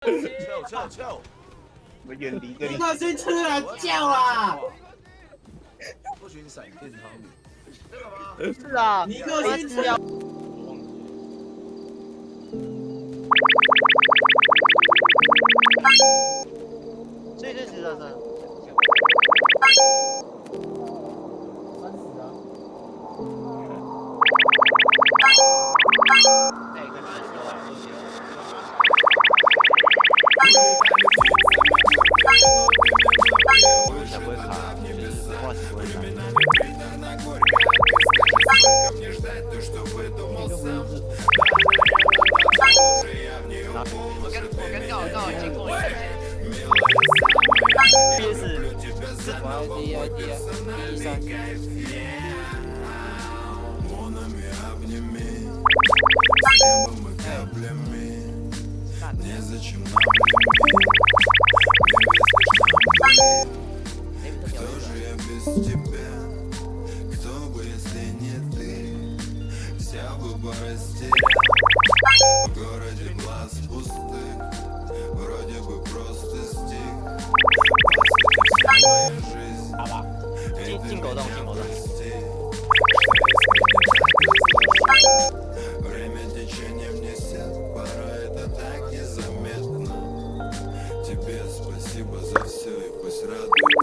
跳，我远离这里。那先吃啊，叫啊！不许闪电汤米，这个吗？是啊，你给我先吃。这是值得的。哎，跟他说啊，我想不会卡，就是话题不会卡。我刚好经过一瞬间。PS 是好吧，进狗洞。Тебе спасибо за все и пусть радует